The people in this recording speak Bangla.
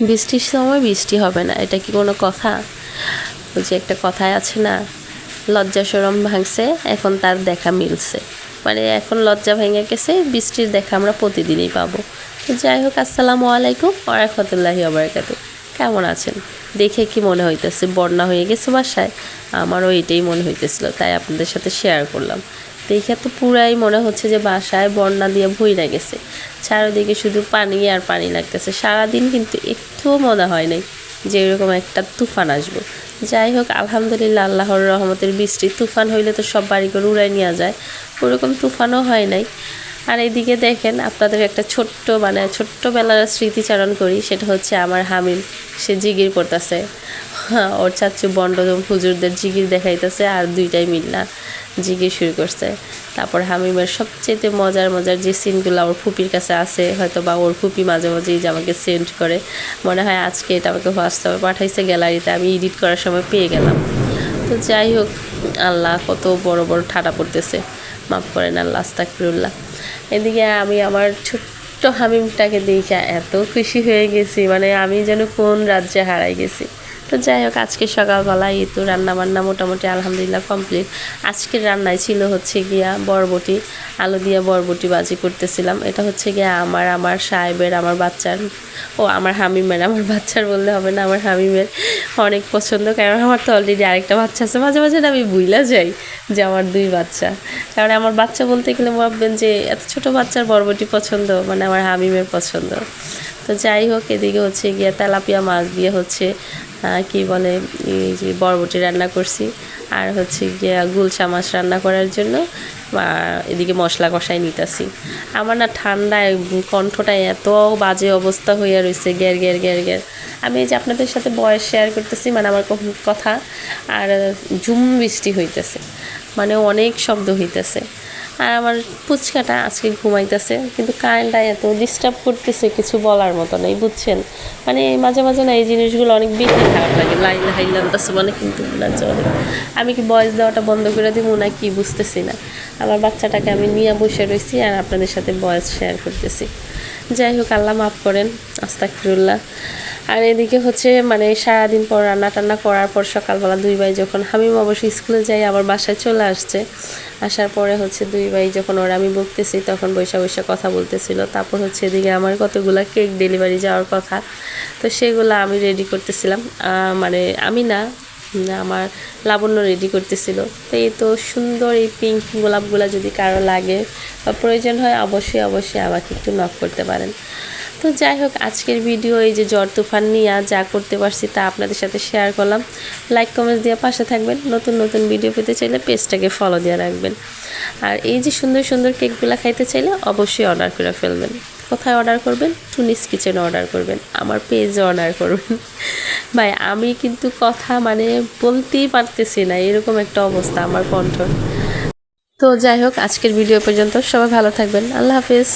বৃষ্টির সময় বৃষ্টি হবে না, এটা কি কোনো কথা? ওই যে একটা কথায় আছে না, লজ্জা শরম ভাঙছে এখন তার দেখা মিলছে, মানে এখন লজ্জা ভেঙে গেছে, বৃষ্টির দেখা আমরা প্রতিদিনই পাবো। তো যাই হোক, আসসালামু আলাইকুম ওয়া রাহমাতুল্লাহি ওয়া বারাকাতুহু। কেমন আছেন? দেখে কি মনে হইতেছে বন্যা হয়ে গেছে বাসায়? আমারও এটাই মনে হইতেছিল, তাই আপনাদের সাথে শেয়ার করলাম। দেখে তো পুরাই মনে হচ্ছে যে বাসায় বন্যা দিয়ে ভইরা গেছে, চারিদিকে শুধু পানি আর পানি লাগতেছে। সারাদিন কিন্তু একটুও মনে হয় নাই যে এরকম একটা তুফান আসবো। যাই হোক, আলহামদুলিল্লাহ, আল্লাহর রহমতের বৃষ্টি। তুফান হইলে তো সব বাড়িঘর উড়াই নেওয়া যায়, ওরকম তুফানও হয় নাই। আর এইদিকে দেখেন, আপনাদের একটা ছোট্ট মানে ছোট্টবেলার স্মৃতিচারণ করি, সেটা হচ্ছে আমার হামিম, সে জিগির পড়তেছে। ওর চাচু বন্ড হুজুরদের জিগির দেখাইতেছে, আর দুইটাই মিল্লা জিগির শুরু করছে। তারপর হামিমের সবচেয়ে মজার মজার যে সিনগুলো ওর ফুপির কাছে আছে, হয়তো বা ওর ফুপি মাঝে মাঝেই যে আমাকে সেন্ড করে, মনে হয় আজকে এটা আমাকে হোয়াটসঅ্যাপে পাঠাইছে গ্যালারিতে, আমি এডিট করার সময় পেয়ে গেলাম। তো যাই হোক, আল্লাহ, কত বড় বড় ঠাডা পড়তেছে, মাফ করেন আল্লাহ, আস্তাগফিরুল্লাহ। এদিকে আমি আমার ছোট্ট হামিমটাকে দেখে এত খুশি হয়ে গেছি, মানে আমি যেন কোন রাজ্যে হারাই গেছি। তো যাই হোক, আজকে সকালবেলায় এই তো রান্নাবান্না মোটামুটি আলহামদুলিল্লাহ কমপ্লিট। আজকের রান্নায় ছিল হচ্ছে গিয়া বরবটি, আলু দিয়ে বরবটি ভাজি করতেছিলাম। এটা হচ্ছে গিয়া আমার সাহেবের, আমার বাচ্চার, আমার হামিমের, আমার বাচ্চার বললে হবে না, আমার হামিমের অনেক পছন্দ। কারণ আমার তো অলরেডি আরেকটা বাচ্চা আছে, মাঝে মাঝে না আমি ভুইলা যাই যে আমার দুই বাচ্চা। কারণ আমার বাচ্চা বলতে গেলে ভাববেন যে এত ছোটো বাচ্চার বরবটি পছন্দ, মানে আমার হামিমের পছন্দ। তো যাই হোক, এদিকে হচ্ছে গিয়ে তেলাপিয়া মাছ দিয়ে হচ্ছে কি বলে, এই যে বরবটি রান্না করছি, আর হচ্ছে গিয়ে গুলশা মাছ রান্না করার জন্য এদিকে মশলা কষাই নিতেছি। আমার না ঠান্ডায় কণ্ঠটা এত বাজে অবস্থা হইয়া রয়েছে, গ্যার গ্যার গ্যার গ্যার। আমি এই যে আপনাদের সাথে ভয়েস শেয়ার করতেছি, মানে আমার কথা, আর ঝুম বৃষ্টি হইতেছে, মানে অনেক শব্দ হইতেছে। আর আমার পুচকাটা আজকে ঘুমাইতেছে, কিন্তু কারেন্টটা এত ডিস্টার্ব করতেছে, কিছু বলার মতো নেই, বুঝছেন? মানে মাঝে মাঝে না এই জিনিসগুলো অনেক বেশি খারাপ লাগে। লাইন হাইলান্তাছে মানে কিন্তু না চলে। আমি কি ভয়েস দেওয়াটা বন্ধ করে দিব না কি বুঝতেছি না। আমার বাচ্চাটাকে আমি নিয়ে বসে রয়েছি আর আপনাদের সাথে ভয়েস শেয়ার করতেছি। যাই হোক, আল্লাহ মাফ করেন, আস্তাগফিরুল্লাহ। আর এদিকে হচ্ছে মানে সারাদিন পর রান্না টান্না করার পর সকালবেলা দুই ভাই যখন, হামিম অবশ্যই স্কুলে যাই, আবার বাসায় চলে আসছে। আসার পরে হচ্ছে দুই ভাই যখন ওরা আমি বকতেছি, তখন বৈশা বৈশা কথা বলতেছিল। তারপর হচ্ছে এদিকে আমার কতগুলা কেক ডেলিভারি যাওয়ার কথা, তো সেগুলো আমি রেডি করতেছিলাম। মানে আমি না, আমার লাবণ্য রেডি করতেছিল। তো এই তো সুন্দর এই পিঙ্ক গোলাপগুলো যদি কারো লাগে বা প্রয়োজন হয়, অবশ্যই অবশ্যই আমাকে একটু নক করতে পারেন। তো যাই হোক, আজকের ভিডিও এই যে ঝড় তুফান নিয়ে যা করতে পারছি তা আপনাদের সাথে শেয়ার করলাম। লাইক কমেন্টস দিয়ে পাশে থাকবেন, নতুন নতুন ভিডিও পেতে চাইলে পেজটাকে ফলো দিয়ে রাখবেন। আর এই যে সুন্দর সুন্দর কেকগুলো খাইতে চাইলে অবশ্যই অর্ডার করে ফেলবেন। কোথায় অর্ডার করবেন? টুনিস কিচেনে অর্ডার করবেন, আমার পেজে অর্ডার করবেন। ভাই, আমি কিন্তু কথা মানে বলতেই পারতেছি না, এরকম একটা অবস্থা আমার কণ্ঠ। তো যাই হোক, আজকের ভিডিও পর্যন্ত, সবাই ভালো থাকবেন, আল্লাহ হাফিজ।